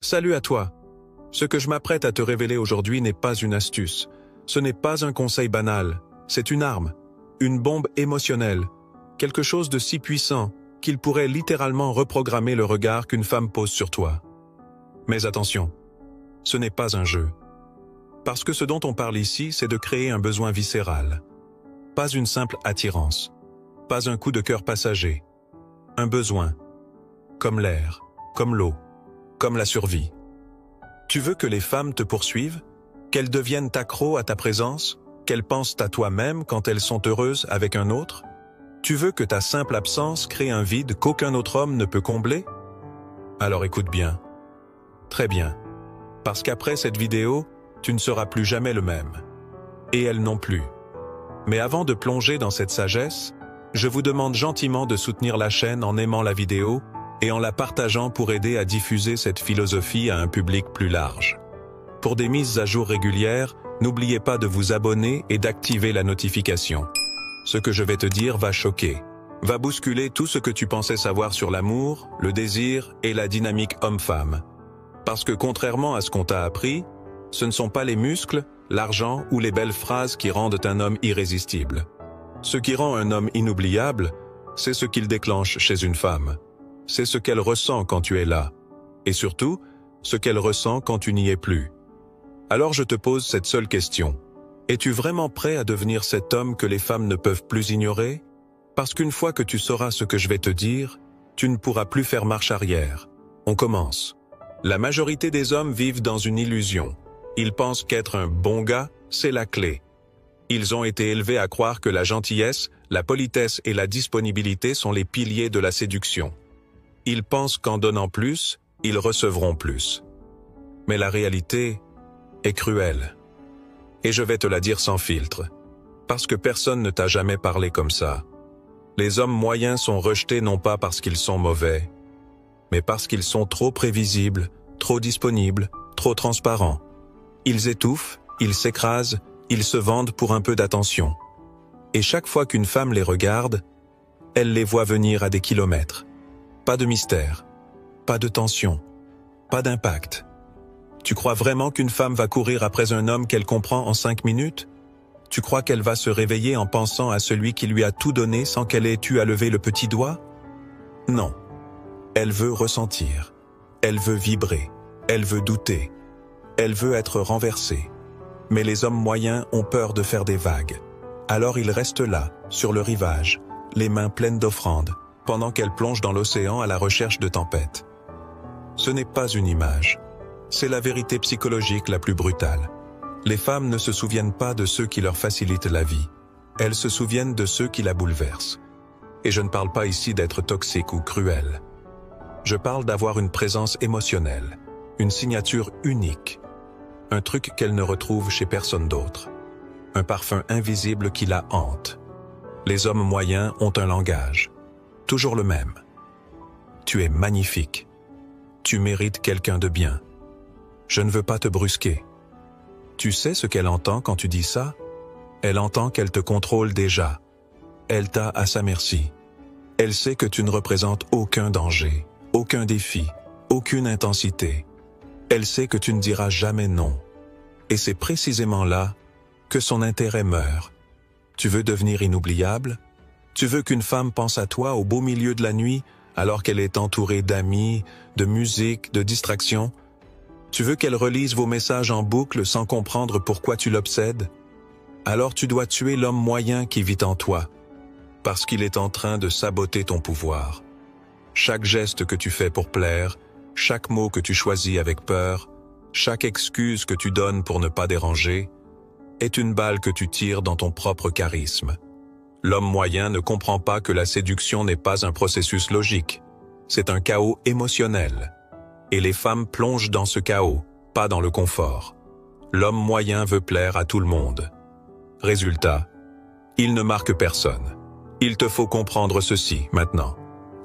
Salut à toi. Ce que je m'apprête à te révéler aujourd'hui n'est pas une astuce. Ce n'est pas un conseil banal. C'est une arme. Une bombe émotionnelle. Quelque chose de si puissant qu'il pourrait littéralement reprogrammer le regard qu'une femme pose sur toi. Mais attention, ce n'est pas un jeu. Parce que ce dont on parle ici, c'est de créer un besoin viscéral. Pas une simple attirance. Pas un coup de cœur passager. Un besoin. Comme l'air, comme l'eau, comme la survie. Tu veux que les femmes te poursuivent? Qu'elles deviennent accros à ta présence? Qu'elles pensent à toi-même quand elles sont heureuses avec un autre? Tu veux que ta simple absence crée un vide qu'aucun autre homme ne peut combler? Alors écoute bien. Très bien. Parce qu'après cette vidéo, tu ne seras plus jamais le même. Et elles non plus. Mais avant de plonger dans cette sagesse, je vous demande gentiment de soutenir la chaîne en aimant la vidéo et en la partageant pour aider à diffuser cette philosophie à un public plus large. Pour des mises à jour régulières, n'oubliez pas de vous abonner et d'activer la notification. Ce que je vais te dire va choquer, va bousculer tout ce que tu pensais savoir sur l'amour, le désir et la dynamique homme-femme. Parce que contrairement à ce qu'on t'a appris, ce ne sont pas les muscles, l'argent ou les belles phrases qui rendent un homme irrésistible. Ce qui rend un homme inoubliable, c'est ce qu'il déclenche chez une femme. C'est ce qu'elle ressent quand tu es là. Et surtout, ce qu'elle ressent quand tu n'y es plus. Alors je te pose cette seule question. Es-tu vraiment prêt à devenir cet homme que les femmes ne peuvent plus ignorer? Parce qu'une fois que tu sauras ce que je vais te dire, tu ne pourras plus faire marche arrière. On commence. La majorité des hommes vivent dans une illusion. Ils pensent qu'être un bon gars, c'est la clé. Ils ont été élevés à croire que la gentillesse, la politesse et la disponibilité sont les piliers de la séduction. Ils pensent qu'en donnant plus, ils recevront plus. Mais la réalité est cruelle. Et je vais te la dire sans filtre. Parce que personne ne t'a jamais parlé comme ça. Les hommes moyens sont rejetés non pas parce qu'ils sont mauvais, mais parce qu'ils sont trop prévisibles, trop disponibles, trop transparents. Ils étouffent, ils s'écrasent, ils se vendent pour un peu d'attention. Et chaque fois qu'une femme les regarde, elle les voit venir à des kilomètres. Pas de mystère, pas de tension, pas d'impact. Tu crois vraiment qu'une femme va courir après un homme qu'elle comprend en 5 minutes? Tu crois qu'elle va se réveiller en pensant à celui qui lui a tout donné sans qu'elle ait eu à lever le petit doigt? Non. Elle veut ressentir. Elle veut vibrer. Elle veut douter. Elle veut être renversée. Mais les hommes moyens ont peur de faire des vagues. Alors ils restent là, sur le rivage, les mains pleines d'offrandes, pendant qu'elle plonge dans l'océan à la recherche de tempêtes. Ce n'est pas une image. C'est la vérité psychologique la plus brutale. Les femmes ne se souviennent pas de ceux qui leur facilitent la vie. Elles se souviennent de ceux qui la bouleversent. Et je ne parle pas ici d'être toxique ou cruel. Je parle d'avoir une présence émotionnelle, une signature unique, un truc qu'elle ne retrouve chez personne d'autre, un parfum invisible qui la hante. Les hommes moyens ont un langage, toujours le même. Tu es magnifique. Tu mérites quelqu'un de bien. Je ne veux pas te brusquer. Tu sais ce qu'elle entend quand tu dis ça? Elle entend qu'elle te contrôle déjà. Elle t'a à sa merci. Elle sait que tu ne représentes aucun danger, aucun défi, aucune intensité. Elle sait que tu ne diras jamais non. Et c'est précisément là que son intérêt meurt. Tu veux devenir inoubliable? Tu veux qu'une femme pense à toi au beau milieu de la nuit, alors qu'elle est entourée d'amis, de musique, de distractions? Tu veux qu'elle relise vos messages en boucle sans comprendre pourquoi tu l'obsèdes? Alors tu dois tuer l'homme moyen qui vit en toi, parce qu'il est en train de saboter ton pouvoir. Chaque geste que tu fais pour plaire, chaque mot que tu choisis avec peur, chaque excuse que tu donnes pour ne pas déranger, est une balle que tu tires dans ton propre charisme. L'homme moyen ne comprend pas que la séduction n'est pas un processus logique, c'est un chaos émotionnel. Et les femmes plongent dans ce chaos, pas dans le confort. L'homme moyen veut plaire à tout le monde. Résultat, il ne marque personne. Il te faut comprendre ceci maintenant.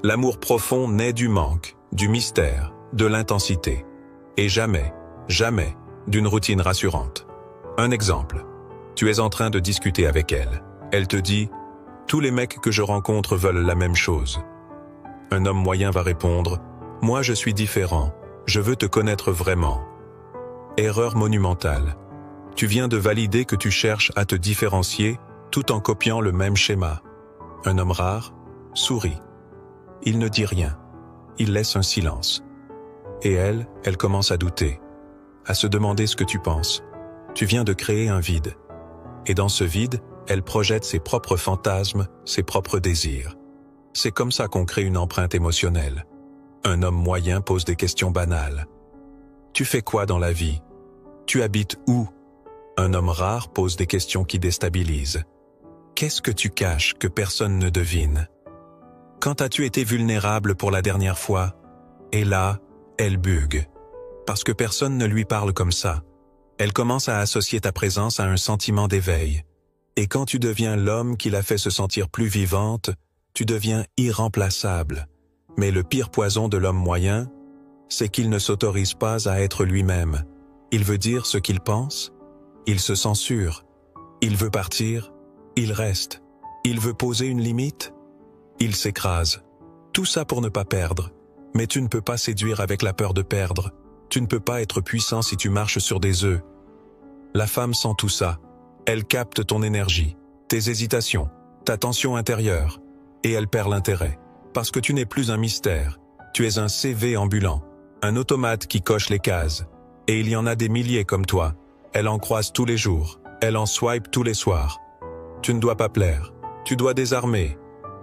L'amour profond naît du manque, du mystère, de l'intensité. Et jamais, jamais, d'une routine rassurante. Un exemple. Tu es en train de discuter avec elle. Elle te dit « Tous les mecs que je rencontre veulent la même chose. » Un homme moyen va répondre « Moi je suis différent. Je veux te connaître vraiment. Erreur monumentale. Tu viens de valider que tu cherches à te différencier tout en copiant le même schéma. Un homme rare sourit. Il ne dit rien. Il laisse un silence. Et elle commence à douter, à se demander ce que tu penses. Tu viens de créer un vide. Et dans ce vide, elle projette ses propres fantasmes, ses propres désirs. C'est comme ça qu'on crée une empreinte émotionnelle. Un homme moyen pose des questions banales. Tu fais quoi dans la vie? Tu habites où? Un homme rare pose des questions qui déstabilisent. Qu'est-ce que tu caches que personne ne devine? Quand as-tu été vulnérable pour la dernière fois? Et là, elle bugue. Parce que personne ne lui parle comme ça. Elle commence à associer ta présence à un sentiment d'éveil. Et quand tu deviens l'homme qui la fait se sentir plus vivante, tu deviens irremplaçable. Mais le pire poison de l'homme moyen, c'est qu'il ne s'autorise pas à être lui-même. Il veut dire ce qu'il pense, il se censure, il veut partir, il reste, il veut poser une limite, il s'écrase. Tout ça pour ne pas perdre. Mais tu ne peux pas séduire avec la peur de perdre. Tu ne peux pas être puissant si tu marches sur des œufs. La femme sent tout ça. Elle capte ton énergie, tes hésitations, ta tension intérieure. Et elle perd l'intérêt. Parce que tu n'es plus un mystère. Tu es un CV ambulant. Un automate qui coche les cases. Et il y en a des milliers comme toi. Elle en croise tous les jours. Elle en swipe tous les soirs. Tu ne dois pas plaire. Tu dois désarmer.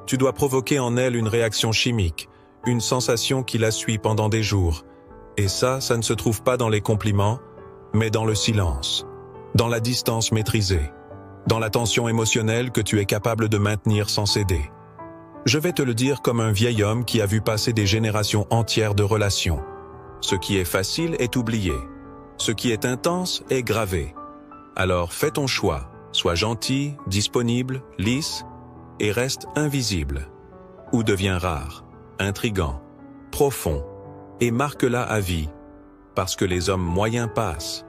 Tu dois provoquer en elle une réaction chimique. Une sensation qui la suit pendant des jours. Et ça ne se trouve pas dans les compliments, mais dans le silence. Dans la distance maîtrisée. Dans la tension émotionnelle que tu es capable de maintenir sans céder. Je vais te le dire comme un vieil homme qui a vu passer des générations entières de relations. Ce qui est facile est oublié. Ce qui est intense est gravé. Alors fais ton choix. Sois gentil, disponible, lisse, et reste invisible. Ou deviens rare, intrigant, profond, et marque-la à vie. Parce que les hommes moyens passent.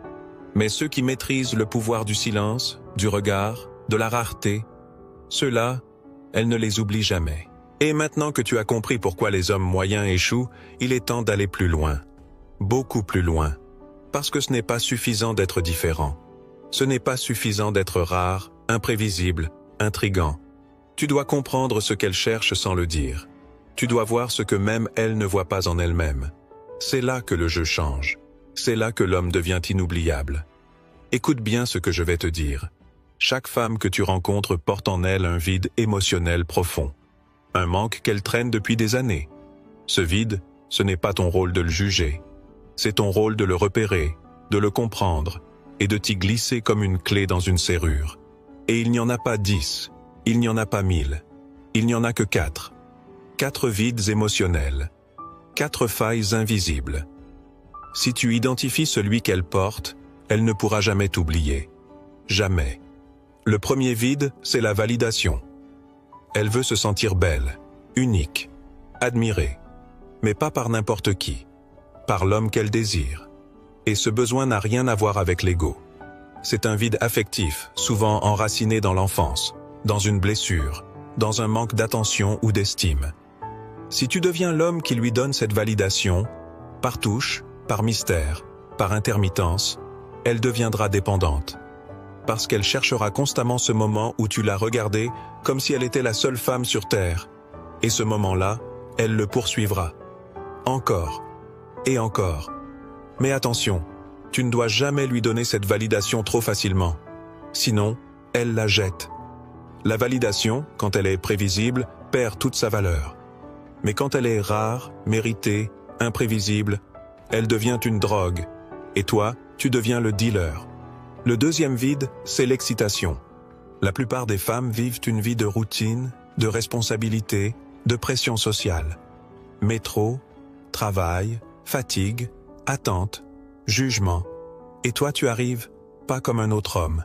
Mais ceux qui maîtrisent le pouvoir du silence, du regard, de la rareté, ceux-là, elle ne les oublie jamais. Et maintenant que tu as compris pourquoi les hommes moyens échouent, il est temps d'aller plus loin. Beaucoup plus loin. Parce que ce n'est pas suffisant d'être différent. Ce n'est pas suffisant d'être rare, imprévisible, intrigant. Tu dois comprendre ce qu'elle cherche sans le dire. Tu dois voir ce que même elle ne voit pas en elle-même. C'est là que le jeu change. C'est là que l'homme devient inoubliable. Écoute bien ce que je vais te dire. Chaque femme que tu rencontres porte en elle un vide émotionnel profond. Un manque qu'elle traîne depuis des années. Ce vide, ce n'est pas ton rôle de le juger. C'est ton rôle de le repérer, de le comprendre, et de t'y glisser comme une clé dans une serrure. Et il n'y en a pas 10, il n'y en a pas 1000, il n'y en a que 4. 4 vides émotionnels, 4 failles invisibles. Si tu identifies celui qu'elle porte, elle ne pourra jamais t'oublier. Jamais. Le premier vide, c'est la validation. Elle veut se sentir belle, unique, admirée, mais pas par n'importe qui, par l'homme qu'elle désire. Et ce besoin n'a rien à voir avec l'ego. C'est un vide affectif, souvent enraciné dans l'enfance, dans une blessure, dans un manque d'attention ou d'estime. Si tu deviens l'homme qui lui donne cette validation, par touche, par mystère, par intermittence, elle deviendra dépendante. Parce qu'elle cherchera constamment ce moment où tu l'as regardée comme si elle était la seule femme sur Terre. Et ce moment-là, elle le poursuivra. Encore. Et encore. Mais attention, tu ne dois jamais lui donner cette validation trop facilement. Sinon, elle la jette. La validation, quand elle est prévisible, perd toute sa valeur. Mais quand elle est rare, méritée, imprévisible, elle devient une drogue. Et toi, tu deviens le dealer. Le deuxième vide, c'est l'excitation. La plupart des femmes vivent une vie de routine, de responsabilité, de pression sociale. Métro, travail, fatigue, attente, jugement. Et toi, tu arrives, pas comme un autre homme,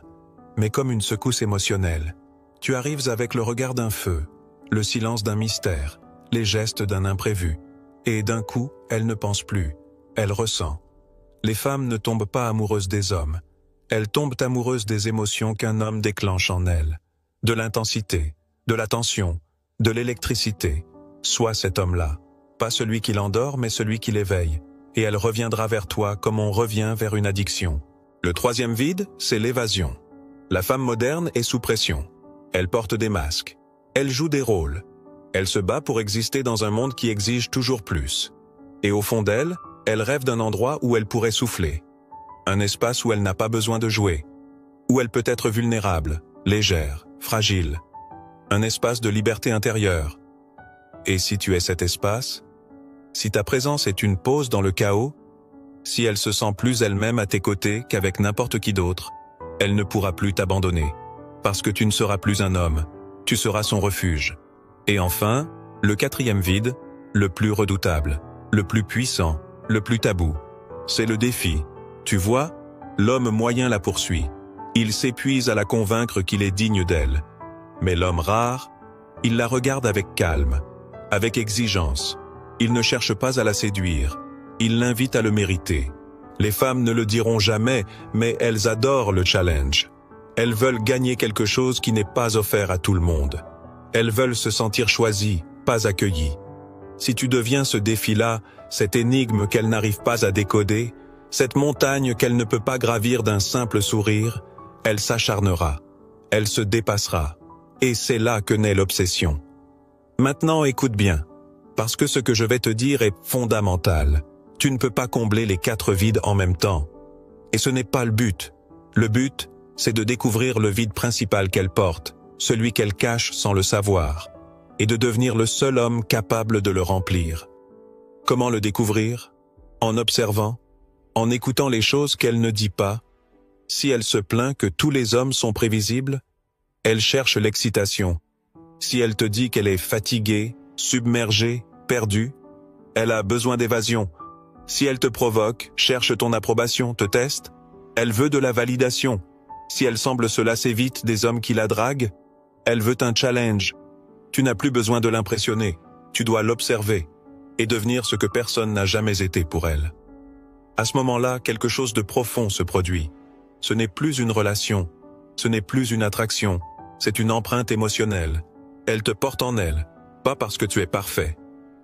mais comme une secousse émotionnelle. Tu arrives avec le regard d'un feu, le silence d'un mystère, les gestes d'un imprévu. Et d'un coup, elle ne pense plus, elle ressent. Les femmes ne tombent pas amoureuses des hommes. Elles tombent amoureuses des émotions qu'un homme déclenche en elles. De l'intensité, de la tension, de l'électricité. Sois cet homme-là. Pas celui qui l'endort, mais celui qui l'éveille. et elle reviendra vers toi comme on revient vers une addiction. Le troisième vide, c'est l'évasion. La femme moderne est sous pression. Elle porte des masques. Elle joue des rôles. Elle se bat pour exister dans un monde qui exige toujours plus. Et au fond d'elle, elle rêve d'un endroit où elle pourrait souffler. Un espace où elle n'a pas besoin de jouer. Où elle peut être vulnérable, légère, fragile. Un espace de liberté intérieure. Et si tu es cet espace, si ta présence est une pause dans le chaos, si elle se sent plus elle-même à tes côtés qu'avec n'importe qui d'autre, elle ne pourra plus t'abandonner. Parce que tu ne seras plus un homme, tu seras son refuge. Et enfin, le quatrième vide, le plus redoutable, le plus puissant, le plus tabou. C'est le défi. Tu vois, l'homme moyen la poursuit. Il s'épuise à la convaincre qu'il est digne d'elle. Mais l'homme rare, il la regarde avec calme, avec exigence. Il ne cherche pas à la séduire. Il l'invite à le mériter. Les femmes ne le diront jamais, mais elles adorent le challenge. Elles veulent gagner quelque chose qui n'est pas offert à tout le monde. Elles veulent se sentir choisies, pas accueillies. Si tu deviens ce défi-là, cette énigme qu'elle n'arrive pas à décoder, cette montagne qu'elle ne peut pas gravir d'un simple sourire, elle s'acharnera, elle se dépassera. Et c'est là que naît l'obsession. Maintenant, écoute bien, parce que ce que je vais te dire est fondamental. Tu ne peux pas combler les 4 vides en même temps. Et ce n'est pas le but. Le but, c'est de découvrir le vide principal qu'elle porte, celui qu'elle cache sans le savoir, et de devenir le seul homme capable de le remplir. Comment le découvrir? En observant, en écoutant les choses qu'elle ne dit pas. Si elle se plaint que tous les hommes sont prévisibles, elle cherche l'excitation. Si elle te dit qu'elle est fatiguée, submergée, perdue, elle a besoin d'évasion. Si elle te provoque, cherche ton approbation, te teste, elle veut de la validation. Si elle semble se lasser vite des hommes qui la draguent, elle veut un challenge. Tu n'as plus besoin de l'impressionner, tu dois l'observer et devenir ce que personne n'a jamais été pour elle. À ce moment-là, quelque chose de profond se produit. Ce n'est plus une relation, ce n'est plus une attraction, c'est une empreinte émotionnelle. Elle te porte en elle, pas parce que tu es parfait,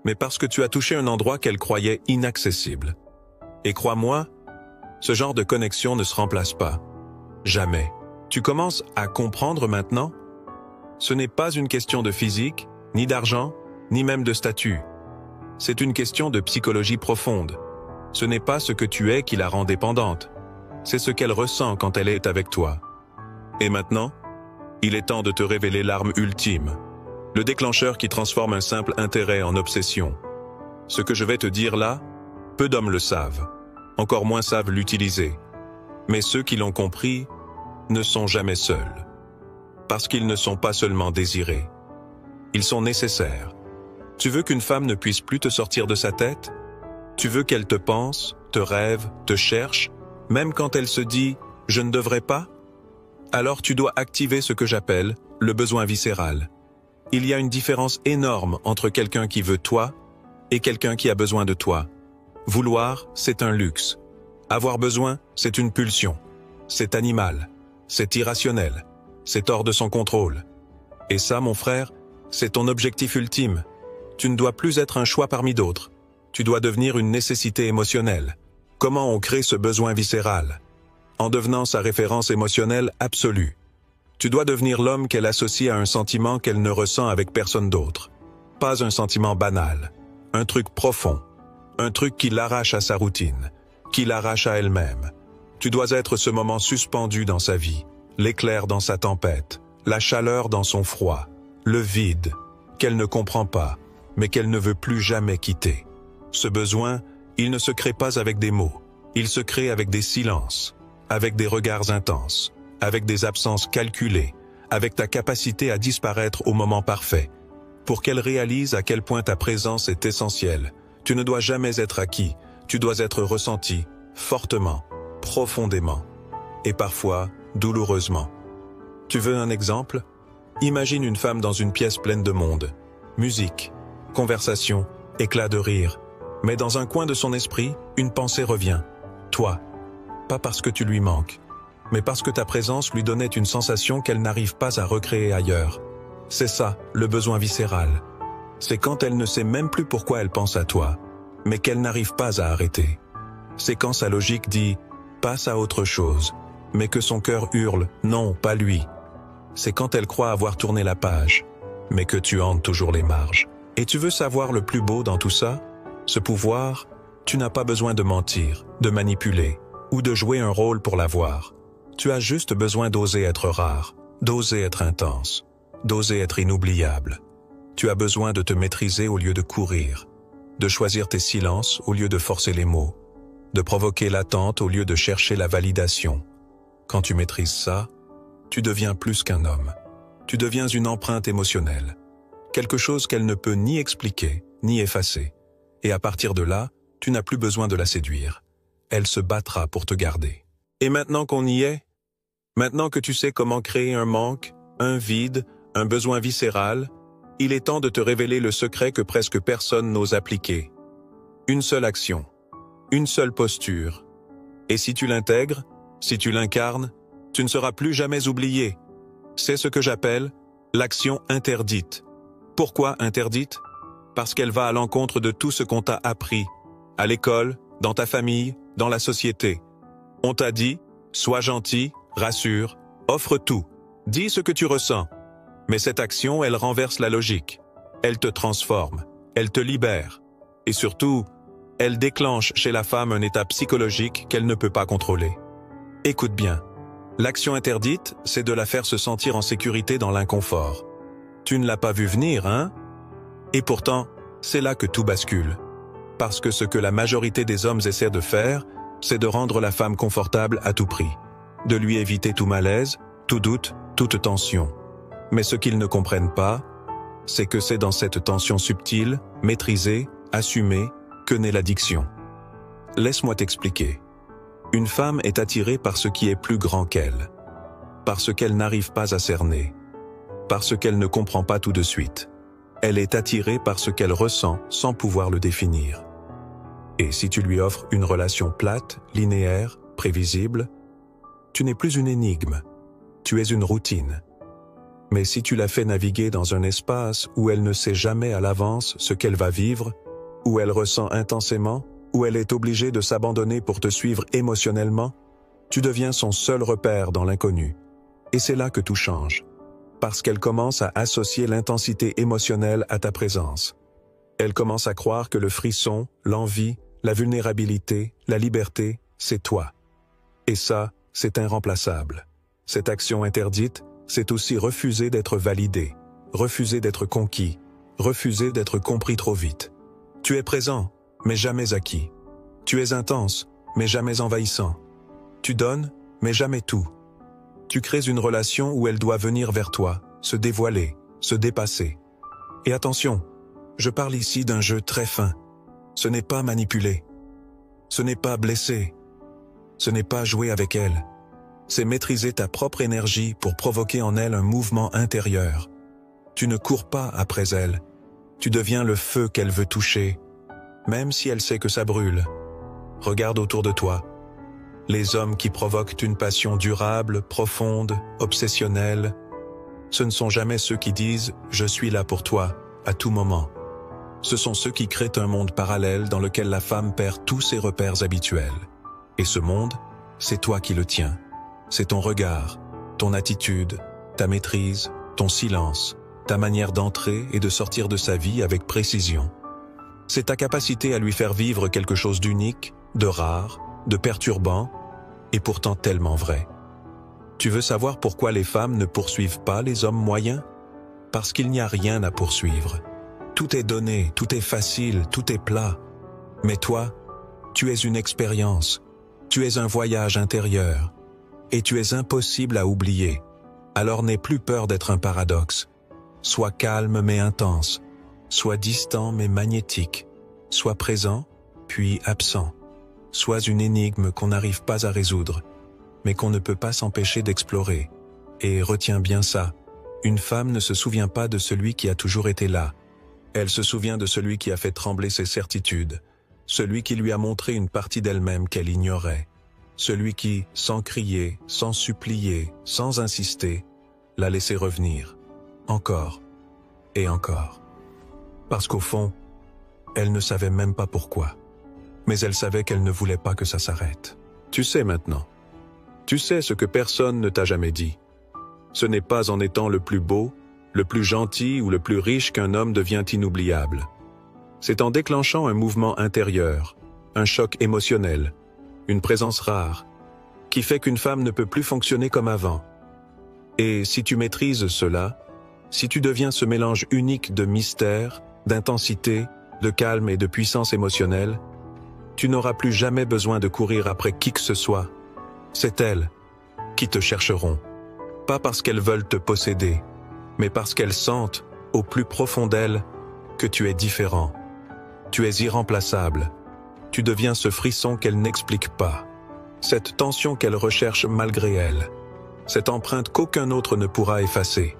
mais parce que tu as touché un endroit qu'elle croyait inaccessible. Et crois-moi, ce genre de connexion ne se remplace pas. Jamais. Tu commences à comprendre maintenant? Ce n'est pas une question de physique, ni d'argent, ni même de statut. C'est une question de psychologie profonde. Ce n'est pas ce que tu es qui la rend dépendante. C'est ce qu'elle ressent quand elle est avec toi. Et maintenant, il est temps de te révéler l'arme ultime. Le déclencheur qui transforme un simple intérêt en obsession. Ce que je vais te dire là, peu d'hommes le savent. Encore moins savent l'utiliser. Mais ceux qui l'ont compris ne sont jamais seuls. Parce qu'ils ne sont pas seulement désirés. Ils sont nécessaires. Tu veux qu'une femme ne puisse plus te sortir de sa tête? Tu veux qu'elle te pense, te rêve, te cherche, même quand elle se dit « je ne devrais pas » ? Alors tu dois activer ce que j'appelle le besoin viscéral. Il y a une différence énorme entre quelqu'un qui veut toi et quelqu'un qui a besoin de toi. Vouloir, c'est un luxe. Avoir besoin, c'est une pulsion. C'est animal. C'est irrationnel. C'est hors de son contrôle. Et ça, mon frère, c'est ton objectif ultime. Tu ne dois plus être un choix parmi d'autres. Tu dois devenir une nécessité émotionnelle. Comment on crée ce besoin viscéral? En devenant sa référence émotionnelle absolue. Tu dois devenir l'homme qu'elle associe à un sentiment qu'elle ne ressent avec personne d'autre. Pas un sentiment banal. Un truc profond. Un truc qui l'arrache à sa routine. Qui l'arrache à elle-même. Tu dois être ce moment suspendu dans sa vie. L'éclair dans sa tempête. La chaleur dans son froid. Le vide. Qu'elle ne comprend pas, mais qu'elle ne veut plus jamais quitter. Ce besoin, il ne se crée pas avec des mots. Il se crée avec des silences. Avec des regards intenses. Avec des absences calculées, avec ta capacité à disparaître au moment parfait. Pour qu'elle réalise à quel point ta présence est essentielle, tu ne dois jamais être acquis, tu dois être ressenti, fortement, profondément, et parfois douloureusement. Tu veux un exemple? Imagine une femme dans une pièce pleine de monde. Musique, conversation, éclat de rire. Mais dans un coin de son esprit, une pensée revient. Toi. Pas parce que tu lui manques, mais parce que ta présence lui donnait une sensation qu'elle n'arrive pas à recréer ailleurs. C'est ça, le besoin viscéral. C'est quand elle ne sait même plus pourquoi elle pense à toi, mais qu'elle n'arrive pas à arrêter. C'est quand sa logique dit « passe à autre chose », mais que son cœur hurle « non, pas lui ». C'est quand elle croit avoir tourné la page, mais que tu hantes toujours les marges. Et tu veux savoir le plus beau dans tout ça? Ce pouvoir, tu n'as pas besoin de mentir, de manipuler, ou de jouer un rôle pour l'avoir. Tu as juste besoin d'oser être rare, d'oser être intense, d'oser être inoubliable. Tu as besoin de te maîtriser au lieu de courir, de choisir tes silences au lieu de forcer les mots, de provoquer l'attente au lieu de chercher la validation. Quand tu maîtrises ça, tu deviens plus qu'un homme. Tu deviens une empreinte émotionnelle, quelque chose qu'elle ne peut ni expliquer, ni effacer. Et à partir de là, tu n'as plus besoin de la séduire. Elle se battra pour te garder. Et maintenant qu'on y est, maintenant que tu sais comment créer un manque, un vide, un besoin viscéral, il est temps de te révéler le secret que presque personne n'ose appliquer. Une seule action, une seule posture. Et si tu l'intègres, si tu l'incarnes, tu ne seras plus jamais oublié. C'est ce que j'appelle l'action interdite. Pourquoi interdite? Parce qu'elle va à l'encontre de tout ce qu'on t'a appris, à l'école, dans ta famille, dans la société. On t'a dit, sois gentil, rassure, offre tout, dis ce que tu ressens. Mais cette action, elle renverse la logique. Elle te transforme, elle te libère. Et surtout, elle déclenche chez la femme un état psychologique qu'elle ne peut pas contrôler. Écoute bien, l'action interdite, c'est de la faire se sentir en sécurité dans l'inconfort. Tu ne l'as pas vu venir, hein? Et pourtant, c'est là que tout bascule. Parce que ce que la majorité des hommes essaient de faire, c'est de rendre la femme confortable à tout prix, de lui éviter tout malaise, tout doute, toute tension. Mais ce qu'ils ne comprennent pas, c'est que c'est dans cette tension subtile, maîtrisée, assumée, que naît l'addiction. Laisse-moi t'expliquer. Une femme est attirée par ce qui est plus grand qu'elle, par ce qu'elle n'arrive pas à cerner, par ce qu'elle ne comprend pas tout de suite. Elle est attirée par ce qu'elle ressent sans pouvoir le définir. Et si tu lui offres une relation plate, linéaire, prévisible, tu n'es plus une énigme, tu es une routine. Mais si tu la fais naviguer dans un espace où elle ne sait jamais à l'avance ce qu'elle va vivre, où elle ressent intensément, où elle est obligée de s'abandonner pour te suivre émotionnellement, tu deviens son seul repère dans l'inconnu. Et c'est là que tout change. Parce qu'elle commence à associer l'intensité émotionnelle à ta présence. Elle commence à croire que le frisson, l'envie, la vulnérabilité, la liberté, c'est toi. Et ça, c'est irremplaçable. Cette action interdite, c'est aussi refuser d'être validé, refuser d'être conquis, refuser d'être compris trop vite. Tu es présent, mais jamais acquis. Tu es intense, mais jamais envahissant. Tu donnes, mais jamais tout. Tu crées une relation où elle doit venir vers toi, se dévoiler, se dépasser. Et attention, je parle ici d'un jeu très fin. Ce n'est pas manipuler. Ce n'est pas blesser. Ce n'est pas jouer avec elle. C'est maîtriser ta propre énergie pour provoquer en elle un mouvement intérieur. Tu ne cours pas après elle. Tu deviens le feu qu'elle veut toucher, même si elle sait que ça brûle. Regarde autour de toi. Les hommes qui provoquent une passion durable, profonde, obsessionnelle, ce ne sont jamais ceux qui disent « je suis là pour toi » à tout moment. Ce sont ceux qui créent un monde parallèle dans lequel la femme perd tous ses repères habituels. Et ce monde, c'est toi qui le tiens. C'est ton regard, ton attitude, ta maîtrise, ton silence, ta manière d'entrer et de sortir de sa vie avec précision. C'est ta capacité à lui faire vivre quelque chose d'unique, de rare, de perturbant, et pourtant tellement vrai. Tu veux savoir pourquoi les femmes ne poursuivent pas les hommes moyens? Parce qu'il n'y a rien à poursuivre. Tout est donné, tout est facile, tout est plat. Mais toi, tu es une expérience, tu es un voyage intérieur, et tu es impossible à oublier. Alors n'aie plus peur d'être un paradoxe. Sois calme mais intense, sois distant mais magnétique, sois présent, puis absent. Sois une énigme qu'on n'arrive pas à résoudre, mais qu'on ne peut pas s'empêcher d'explorer. Et retiens bien ça, une femme ne se souvient pas de celui qui a toujours été là. Elle se souvient de celui qui a fait trembler ses certitudes, celui qui lui a montré une partie d'elle-même qu'elle ignorait, celui qui, sans crier, sans supplier, sans insister, l'a laissé revenir, encore et encore. Parce qu'au fond, elle ne savait même pas pourquoi. mais elle savait qu'elle ne voulait pas que ça s'arrête. Tu sais maintenant. Tu sais ce que personne ne t'a jamais dit. Ce n'est pas en étant le plus beau, le plus gentil ou le plus riche qu'un homme devient inoubliable. C'est en déclenchant un mouvement intérieur, un choc émotionnel, une présence rare, qui fait qu'une femme ne peut plus fonctionner comme avant. Et si tu maîtrises cela, si tu deviens ce mélange unique de mystère, d'intensité, de calme et de puissance émotionnelle, tu n'auras plus jamais besoin de courir après qui que ce soit. C'est elles qui te chercheront, pas parce qu'elles veulent te posséder, mais parce qu'elles sentent, au plus profond d'elles, que tu es différent. Tu es irremplaçable. Tu deviens ce frisson qu'elles n'expliquent pas, cette tension qu'elles recherchent malgré elles, cette empreinte qu'aucun autre ne pourra effacer.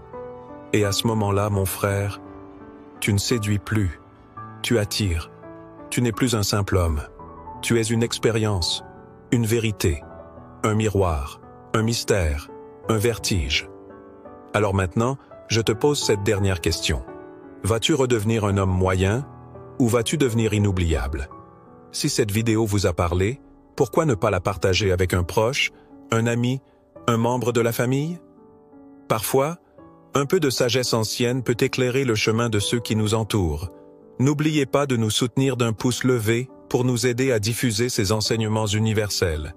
Et à ce moment-là, mon frère, tu ne séduis plus, tu attires. Tu n'es plus un simple homme. Tu es une expérience, une vérité, un miroir, un mystère, un vertige. Alors maintenant, je te pose cette dernière question. Vas-tu redevenir un homme moyen ou vas-tu devenir inoubliable? Si cette vidéo vous a parlé, pourquoi ne pas la partager avec un proche, un ami, un membre de la famille? Parfois, un peu de sagesse ancienne peut éclairer le chemin de ceux qui nous entourent. N'oubliez pas de nous soutenir d'un pouce levé pour nous aider à diffuser ces enseignements universels.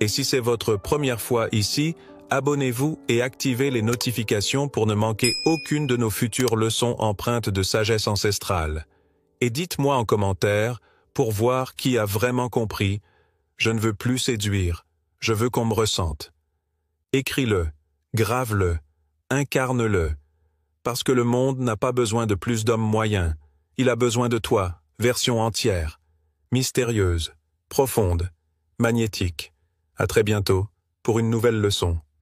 Et si c'est votre première fois ici, abonnez-vous et activez les notifications pour ne manquer aucune de nos futures leçons empreintes de sagesse ancestrale. Et dites-moi en commentaire, pour voir qui a vraiment compris, je ne veux plus séduire, je veux qu'on me ressente. Écris-le, grave-le, incarne-le, parce que le monde n'a pas besoin de plus d'hommes moyens, il a besoin de toi, version entière, mystérieuse, profonde, magnétique. À très bientôt pour une nouvelle leçon.